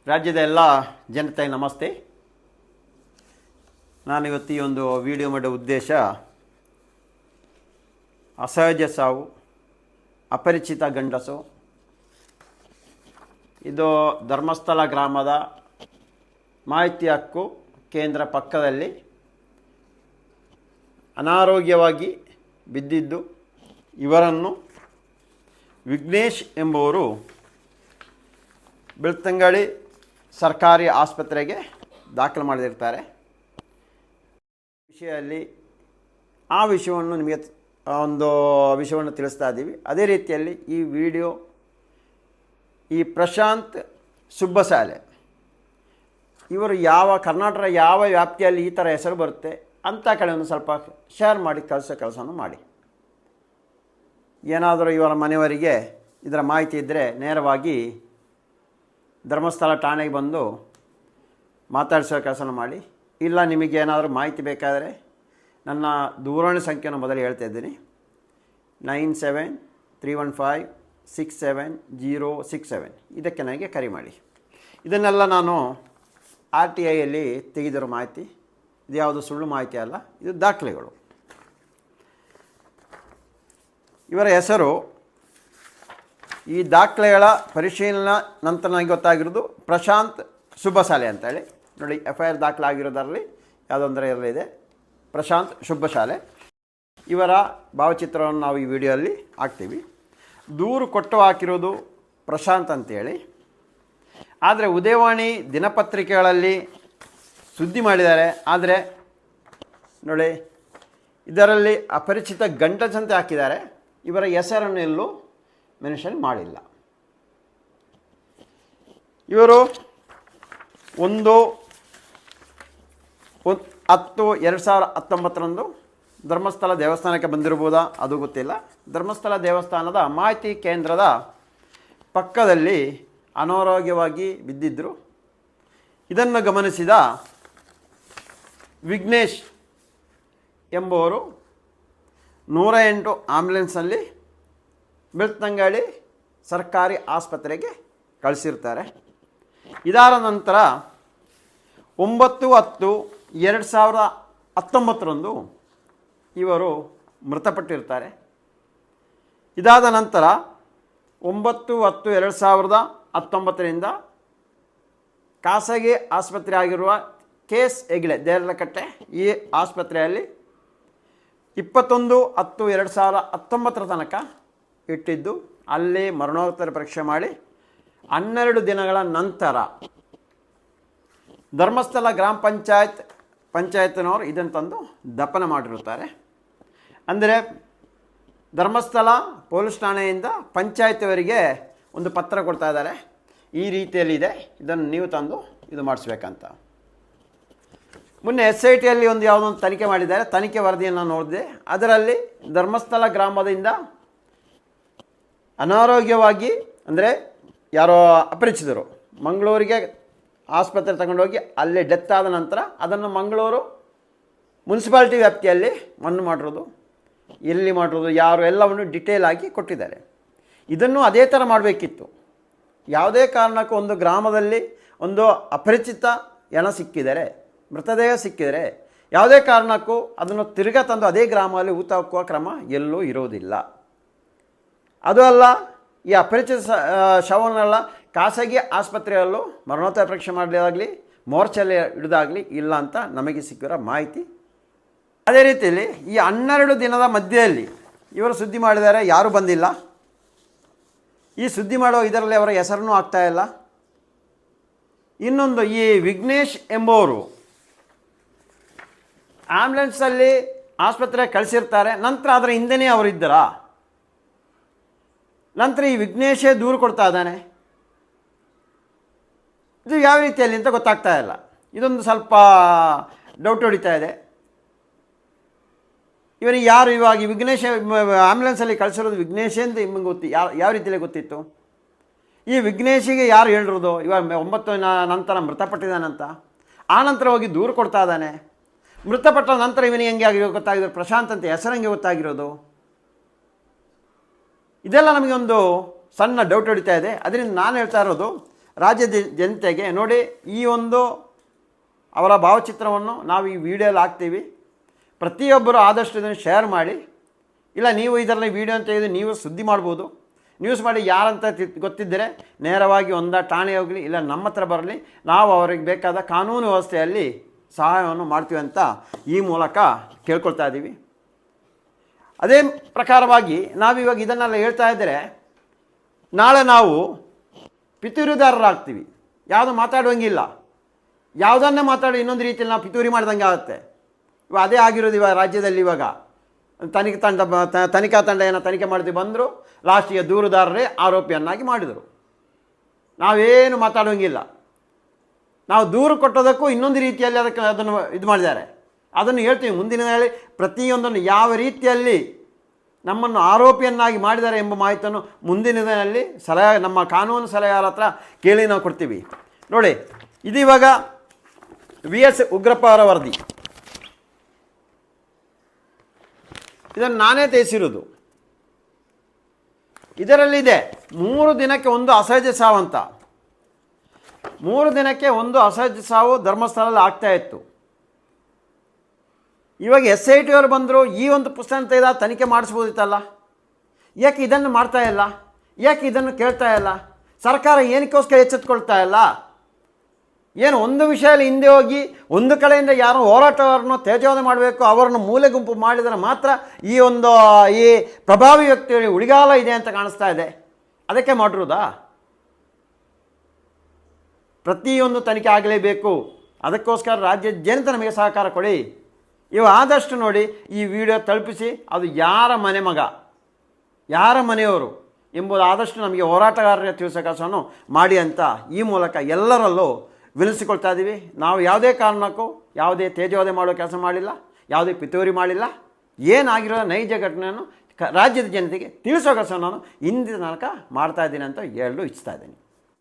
ರಾಜ್ಯದ ಎಲ್ಲ ಜನತೆಗೆ ನಮಸ್ತೆ. ನಾನಿವತ್ತು ಈ ಒಂದು ವಿಡಿಯೋ ಮಾಡೋ ಉದ್ದೇಶ ಅಸಹಜ ಸಾವು, ಅಪರಿಚಿತ ಗಂಡಸು. ಇದು ಧರ್ಮಸ್ಥಳ ಗ್ರಾಮದ ಮಾಹಿತಿ ಹಕ್ಕು ಕೇಂದ್ರ ಪಕ್ಕದಲ್ಲಿ ಅನಾರೋಗ್ಯವಾಗಿ ಬಿದ್ದಿದ್ದು ಇವರನ್ನು ವಿಘ್ನೇಶ್ ಎಂಬುವರು ಬೆಳ್ತಂಗಡಿ ಸರ್ಕಾರಿ ಆಸ್ಪತ್ರೆಗೆ ದಾಖಲು ಮಾಡಿರ್ತಾರೆ. ವಿಷಯದಲ್ಲಿ ಆ ವಿಷಯವನ್ನು ನಿಮಗೆ ಒಂದು ವಿಷಯವನ್ನು ತಿಳಿಸ್ತಾ ಇದ್ದೀವಿ. ಅದೇ ರೀತಿಯಲ್ಲಿ ಈ ವಿಡಿಯೋ ಈ ಪ್ರಶಾಂತ್ ಸುಬ್ಬಸಾಲೆ ಇವರು ಕರ್ನಾಟಕ ಯಾವ ವ್ಯಾಪ್ತಿಯಲ್ಲಿ ಈ ಥರ ಹೆಸರು ಬರುತ್ತೆ ಅಂಥ ಕಡೆ ಒಂದು ಸ್ವಲ್ಪ ಶೇರ್ ಮಾಡಿ ಕಳಿಸೋ ಕೆಲಸವನ್ನು ಮಾಡಿ. ಏನಾದರೂ ಇವರ ಮನೆಯವರಿಗೆ ಇದರ ಮಾಹಿತಿ ಇದ್ದರೆ ನೇರವಾಗಿ ಧರ್ಮಸ್ಥಳ ಠಾಣೆಗೆ ಬಂದು ಮಾತಾಡಿಸೋ ಕೆಲಸನ ಮಾಡಿ. ಇಲ್ಲ ನಿಮಗೇನಾದರೂ ಮಾಹಿತಿ ಬೇಕಾದರೆ ನನ್ನ ದೂರವಾಣಿ ಸಂಖ್ಯೆಯನ್ನು ಮೊದಲು ಹೇಳ್ತಾ ಇದ್ದೀನಿ. 9731567067 ಇದಕ್ಕೆ ನನಗೆ ಕರೆ ಮಾಡಿ. ಇದನ್ನೆಲ್ಲ ನಾನು RTIಯಲ್ಲಿ ತೆಗೆದಿರೋ ಮಾಹಿತಿ. ಇದು ಯಾವುದು ಸುಳ್ಳು ಮಾಹಿತಿ ಅಲ್ಲ, ಇದು ದಾಖಲೆಗಳು. ಇವರ ಹೆಸರು ಈ ದಾಖಲೆಗಳ ಪರಿಶೀಲನಾ ನಂತರ ನನಗೆ ಗೊತ್ತಾಗಿರೋದು ಪ್ರಶಾಂತ್ ಸುಬ್ಬಸಾಲೆ ಅಂತೇಳಿ. ನೋಡಿ, FIR ದಾಖಲಾಗಿರೋದರಲ್ಲಿ ಯಾವುದೊಂದರ ಇದೆ ಪ್ರಶಾಂತ್ ಸುಬ್ಬಸಾಲೆ. ಇವರ ಭಾವಚಿತ್ರವನ್ನು ನಾವು ಈ ವಿಡಿಯೋಲ್ಲಿ ಹಾಕ್ತೀವಿ. ದೂರು ಕೊಟ್ಟು ಹಾಕಿರೋದು ಪ್ರಶಾಂತ್ ಅಂತೇಳಿ. ಆದರೆ ಉದಯವಾಣಿ ದಿನಪತ್ರಿಕೆಗಳಲ್ಲಿ ಸುದ್ದಿ ಮಾಡಿದ್ದಾರೆ. ಆದರೆ ನೋಡಿ, ಇದರಲ್ಲಿ ಅಪರಿಚಿತ ಗಂಡಸಂತೆ ಹಾಕಿದ್ದಾರೆ. ಇವರ ಹೆಸರನ್ನು ಎಲ್ಲೂ ಮೆನ್ಷನ್ ಮಾಡಿಲ್ಲ. ಇವರು 1/10/2019 ಧರ್ಮಸ್ಥಳ ದೇವಸ್ಥಾನಕ್ಕೆ ಬಂದಿರ್ಬೋದಾ ಅದು ಗೊತ್ತಿಲ್ಲ. ಧರ್ಮಸ್ಥಳ ದೇವಸ್ಥಾನದ ಮಾಹಿತಿ ಕೇಂದ್ರದ ಪಕ್ಕದಲ್ಲಿ ಅನಾರೋಗ್ಯವಾಗಿ ಬಿದ್ದಿದ್ದರು. ಇದನ್ನು ಗಮನಿಸಿದ ವಿಘ್ನೇಶ್ ಎಂಬುವರು 108 ಆಂಬ್ಯುಲೆನ್ಸಲ್ಲಿ ಬೆಳ್ತಂಗಡಿ ಸರ್ಕಾರಿ ಆಸ್ಪತ್ರೆಗೆ ಕಳಿಸಿರ್ತಾರೆ. ಇದಾದ ನಂತರ 9/10/2019 ಇವರು ಮೃತಪಟ್ಟಿರ್ತಾರೆ. ಇದಾದ ನಂತರ 9/10/2019 ಖಾಸಗಿ ಆಸ್ಪತ್ರೆ ಆಗಿರುವ KS ಹೆಗ್ಡೆ ದೇರಳಕಟ್ಟೆ ಈ ಆಸ್ಪತ್ರೆಯಲ್ಲಿ 21/10/2019 ತನಕ ಇಟ್ಟಿದ್ದು. ಅಲ್ಲಿ ಮರಣೋತ್ತರ ಪರೀಕ್ಷೆ ಮಾಡಿ 12 ದಿನಗಳ ನಂತರ ಧರ್ಮಸ್ಥಳ ಗ್ರಾಮ ಪಂಚಾಯತ್ನವರು ಇದನ್ನು ತಂದು ದಫನ ಮಾಡಿರುತ್ತಾರೆ. ಅಂದರೆ ಧರ್ಮಸ್ಥಳ ಪೊಲೀಸ್ ಠಾಣೆಯಿಂದ ಪಂಚಾಯತ್ವರಿಗೆ ಒಂದು ಪತ್ರ ಕೊಡ್ತಾ ಇದ್ದಾರೆ, ಈ ರೀತಿಯಲ್ಲಿದೆ, ಇದನ್ನು ನೀವು ತಂದು ಇದು ಮಾಡಿಸ್ಬೇಕಂತ. ಮೊನ್ನೆ SITಯಲ್ಲಿ ಒಂದು ಯಾವುದೊಂದು ತನಿಖೆ ಮಾಡಿದ್ದಾರೆ. ತನಿಖೆ ವರದಿಯನ್ನು ನೋಡಿದೆ. ಅದರಲ್ಲಿ ಧರ್ಮಸ್ಥಳ ಗ್ರಾಮದಿಂದ ಅನಾರೋಗ್ಯವಾಗಿ, ಅಂದರೆ ಯಾರೋ ಅಪರಿಚಿತರು ಮಂಗಳೂರಿಗೆ ಆಸ್ಪತ್ರೆ ತಗೊಂಡೋಗಿ ಅಲ್ಲಿ ಡೆತ್ ಆದ ನಂತರ ಅದನ್ನು ಮಂಗಳೂರು ಮುನ್ಸಿಪಾಲ್ಟಿ ವ್ಯಾಪ್ತಿಯಲ್ಲಿ ಮಣ್ಣು ಮಾಡಿರೋದು, ಎಲ್ಲಿ ಮಾಡಿರೋದು, ಯಾರು ಎಲ್ಲವನ್ನು ಡಿಟೇಲ್ ಆಗಿ ಕೊಟ್ಟಿದ್ದಾರೆ. ಇದನ್ನು ಅದೇ ಥರ ಮಾಡಬೇಕಿತ್ತು. ಯಾವುದೇ ಕಾರಣಕ್ಕೂ ಒಂದು ಗ್ರಾಮದಲ್ಲಿ ಒಂದು ಅಪರಿಚಿತ ಹೆಣ ಸಿಕ್ಕಿದರೆ, ಮೃತದೇಹ ಸಿಕ್ಕಿದರೆ ಯಾವುದೇ ಕಾರಣಕ್ಕೂ ಅದನ್ನು ತಿರ್ಗಾ ತಂದು ಅದೇ ಗ್ರಾಮದಲ್ಲಿ ಊತ ಹಾಕುವ ಕ್ರಮ ಎಲ್ಲೂ ಇರೋದಿಲ್ಲ. ಅದು ಅಲ್ಲ, ಈ ಅಪರಿಚಿತ ಶವನ್ನೆಲ್ಲ ಖಾಸಗಿ ಆಸ್ಪತ್ರೆಯಲ್ಲೂ ಮರಣೋತ್ತರ ಪರೀಕ್ಷೆ ಮಾಡಲಾಗಲಿ, ಮೋರ್ಚಲ್ಲಿ ಹಿಡಿದಾಗಲಿ ಇಲ್ಲ ಅಂತ ನಮಗೆ ಸಿಕ್ಕಿರೋ ಮಾಹಿತಿ. ಅದೇ ರೀತಿಯಲ್ಲಿ ಈ 12 ದಿನದ ಮಧ್ಯೆಯಲ್ಲಿ ಇವರು ಸುದ್ದಿ ಮಾಡಿದ್ದಾರೆ, ಯಾರೂ ಬಂದಿಲ್ಲ. ಈ ಸುದ್ದಿ ಮಾಡೋ ಇದರಲ್ಲಿ ಅವರ ಹೆಸರನ್ನು ಆಗ್ತಾಯಿಲ್ಲ. ಇನ್ನೊಂದು, ಈ ವಿಘ್ನೇಶ್ ಎಂಬುವರು ಆಂಬ್ಯುಲೆನ್ಸಲ್ಲಿ ಆಸ್ಪತ್ರೆಗೆ ಕಳಿಸಿರ್ತಾರೆ. ನಂತರ ಅದರ ಹಿಂದೆಯೇ ಅವರಿದ್ದರಾ? ನಂತರ ಈ ವಿಘ್ನೇಶೇ ದೂರು ಕೊಡ್ತಾ ಇದ್ದಾನೆ. ಇದು ಯಾವ ರೀತಿಯಲ್ಲಿ ಅಂತ ಗೊತ್ತಾಗ್ತಾ ಇಲ್ಲ. ಇದೊಂದು ಸ್ವಲ್ಪ ಡೌಟ್ ಹೊಡಿತಾ ಇದೆ. ಇವನಿಗೆ ಯಾರು ಇವಾಗ ವಿಘ್ನೇಶ ಆಂಬ್ಯುಲೆನ್ಸಲ್ಲಿ ಕಳಿಸಿರೋದು ವಿಘ್ನೇಶ್ ಅಂತ ನಿಮಗೆ ಯಾವ ರೀತಿಯಲ್ಲಿ ಗೊತ್ತಿತ್ತು? ಈ ವಿಘ್ನೇಶಿಗೆ ಯಾರು ಹೇಳಿರೋದು ಇವಾಗ 9 ನಂತರ ಮೃತಪಟ್ಟಿದ್ದಾನಂತ? ಆ ನಂತರ ಹೋಗಿ ದೂರು ಕೊಡ್ತಾ ಇದ್ದಾನೆ. ಮೃತಪಟ್ಟ ನಂತರ ಇವನಿಗೆ ಹೆಂಗೆ ಆಗಿರೋ ಗೊತ್ತಾಗಿರೋ? ಪ್ರಶಾಂತ್ ಅಂತ ಹೆಸರಂಗೆ ಗೊತ್ತಾಗಿರೋದು? ಇದೆಲ್ಲ ನಮಗೆ ಒಂದು ಸಣ್ಣ ಡೌಟ್ ಹೊಡಿತಾ ಇದೆ. ಅದರಿಂದ ನಾನು ಹೇಳ್ತಾ ಇರೋದು, ರಾಜ್ಯದ ಜನತೆಗೆ ನೋಡಿ, ಈ ಒಂದು ಅವರ ಭಾವಚಿತ್ರವನ್ನು ನಾವು ಈ ವಿಡಿಯೋಲ್ಲಿ ಹಾಕ್ತೀವಿ. ಪ್ರತಿಯೊಬ್ಬರು ಆದಷ್ಟು ಇದನ್ನು ಶೇರ್ ಮಾಡಿ. ಇಲ್ಲ ನೀವು ಇದರಲ್ಲಿ ವಿಡಿಯೋ ತೆಗೆದು ನೀವು ಸುದ್ದಿ ಮಾಡ್ಬೋದು. ನ್ಯೂಸ್ ಮಾಡಿ ಯಾರಂತ ಗೊತ್ತಿದ್ದರೆ ನೇರವಾಗಿ ಠಾಣೆ ಹೋಗಲಿ, ಇಲ್ಲ ನಮ್ಮ ಹತ್ರ ಬರಲಿ, ನಾವು ಅವರಿಗೆ ಬೇಕಾದ ಕಾನೂನು ವ್ಯವಸ್ಥೆಯಲ್ಲಿ ಸಹಾಯವನ್ನು ಮಾಡ್ತೀವಿ ಅಂತ ಈ ಮೂಲಕ ಕೇಳ್ಕೊಳ್ತಾ ಇದ್ದೀವಿ. ಅದೇ ಪ್ರಕಾರವಾಗಿ ನಾವಿವಾಗ ಇದನ್ನೆಲ್ಲ ಹೇಳ್ತಾ ಇದ್ದರೆ ನಾಳೆ ನಾವು ಪಿತೂರಿದಾರರಾಗ್ತೀವಿ. ಯಾವುದು ಮಾತಾಡುವಂಗಿಲ್ಲ, ಯಾವುದನ್ನೇ ಮಾತಾಡಿ ಇನ್ನೊಂದು ರೀತಿಯಲ್ಲಿ ನಾವು ಪಿತೂರಿ ಮಾಡ್ದಂಗೆ ಆಗುತ್ತೆ. ಇವಾಗ ಅದೇ ಆಗಿರೋದು ಇವಾಗ ರಾಜ್ಯದಲ್ಲಿ. ಇವಾಗ ತನಿಖಾ ತಂಡ ಏನೋ ತನಿಖೆ ಮಾಡ್ತೀವಿ ಬಂದರು, ಲಾಸ್ಟಿಗೆ ದೂರುದಾರರೇ ಆರೋಪಿಯನ್ನಾಗಿ ಮಾಡಿದರು. ನಾವೇನು ಮಾತಾಡೋಂಗಿಲ್ಲ. ನಾವು ದೂರು ಕೊಟ್ಟೋದಕ್ಕೂ ಇನ್ನೊಂದು ರೀತಿಯಲ್ಲಿ ಅದನ್ನು ಇದು ಮಾಡಿದ್ದಾರೆ. ಅದನ್ನು ಹೇಳ್ತೀವಿ ಮುಂದಿನ ಹೇಳಿ ಪ್ರತಿಯೊಂದನ್ನು ಯಾವ ರೀತಿಯಲ್ಲಿ ನಮ್ಮನ್ನು ಆರೋಪಿಯನ್ನಾಗಿ ಮಾಡಿದ್ದಾರೆ ಎಂಬ ಮಾಹಿತಿಯನ್ನು ಮುಂದಿನ ದಿನದಲ್ಲಿ ನಮ್ಮ ಕಾನೂನು ಸಲಹೆಗಾರ ಹತ್ರ ಕೇಳಿ ನಾವು ಕೊಡ್ತೀವಿ. ನೋಡಿ, ಇದು ಇವಾಗ VS ಉಗ್ರಪ್ಪ ಅವರ ವರದಿ. ಇದನ್ನು ನಾನೇ ತೆಗೆಸಿರೋದು. ಇದರಲ್ಲಿದೆ 3 ದಿನಕ್ಕೆ ಒಂದು ಅಸಹಜ ಸಾವು ಅಂತ. 3 ದಿನಕ್ಕೆ ಒಂದು ಅಸಹಜ ಸಾವು ಧರ್ಮಸ್ಥಳದಲ್ಲಿ ಆಗ್ತಾಯಿತ್ತು. ಇವಾಗ SIT ಅವರು ಬಂದರು, ಈ ಒಂದು ಪುಸ್ತಕ ತೆಗೆದ ತನಿಖೆ ಮಾಡಿಸ್ಬೋದಿತ್ತಲ್ಲ. ಯಾಕೆ ಇದನ್ನು ಮಾಡ್ತಾ ಇಲ್ಲ? ಯಾಕೆ ಇದನ್ನು ಕೇಳ್ತಾ ಇಲ್ಲ? ಸರ್ಕಾರ ಏನಕ್ಕೋಸ್ಕರ ಎಚ್ಚೆತ್ಕೊಳ್ತಾ ಇಲ್ಲ? ಏನು ಒಂದು ವಿಷಯದಲ್ಲಿ ಹಿಂದೆ ಹೋಗಿ ಒಂದು ಕಡೆಯಿಂದ ಯಾರೋ ಹೋರಾಟಗಾರನ್ನು ತೇಜೋವಧೆ ಮಾಡಬೇಕು, ಅವರನ್ನು ಮೂಲೆ ಗುಂಪು ಮಾಡಿದರೆ ಮಾತ್ರ ಈ ಪ್ರಭಾವಿ ವ್ಯಕ್ತಿಗಳಿಗೆ ಉಳಿಗಾಲ ಇದೆ ಅಂತ ಕಾಣಿಸ್ತಾ ಇದೆ. ಅದಕ್ಕೆ ಮಾಡಿರೋದಾ? ಪ್ರತಿಯೊಂದು ತನಿಖೆ ಆಗಲೇಬೇಕು. ಅದಕ್ಕೋಸ್ಕರ ರಾಜ್ಯದ ಜನತೆ ನಮಗೆ ಸಹಕಾರ ಕೊಡಿ. ಇವು ಆದಷ್ಟು ನೋಡಿ ಈ ವಿಡಿಯೋ ತಲುಪಿಸಿ, ಅದು ಯಾರ ಮನೆ ಮಗ, ಯಾರ ಮನೆಯವರು ಎಂಬುದು ಆದಷ್ಟು ನಮಗೆ ಹೋರಾಟಗಾರರಿಗೆ ತಿಳಿಸೋ ಕೆಲಸವನ್ನು ಮಾಡಿ ಅಂತ ಈ ಮೂಲಕ ಎಲ್ಲರಲ್ಲೂ ವಿನಿಸಿಕೊಳ್ತಾ ಇದ್ದೀವಿ. ನಾವು ಯಾವುದೇ ಕಾರಣಕ್ಕೂ ಯಾವುದೇ ತೇಜೋವಧೆ ಮಾಡೋ ಕೆಲಸ ಮಾಡಿಲ್ಲ, ಯಾವುದೇ ಪಿತೂರಿ ಮಾಡಿಲ್ಲ. ಏನಾಗಿರೋ ನೈಜ ಘಟನೆಯನ್ನು ರಾಜ್ಯದ ಜನತೆಗೆ ತಿಳಿಸೋ ಕೆಲಸ ನಾನು ಇಂದಿನ ತನಕ ಮಾಡ್ತಾಯಿದ್ದೀನಿ ಅಂತ ಹೇಳಲು ಇಚ್ಛಿಸ್ತಾ ಇದ್ದೀನಿ.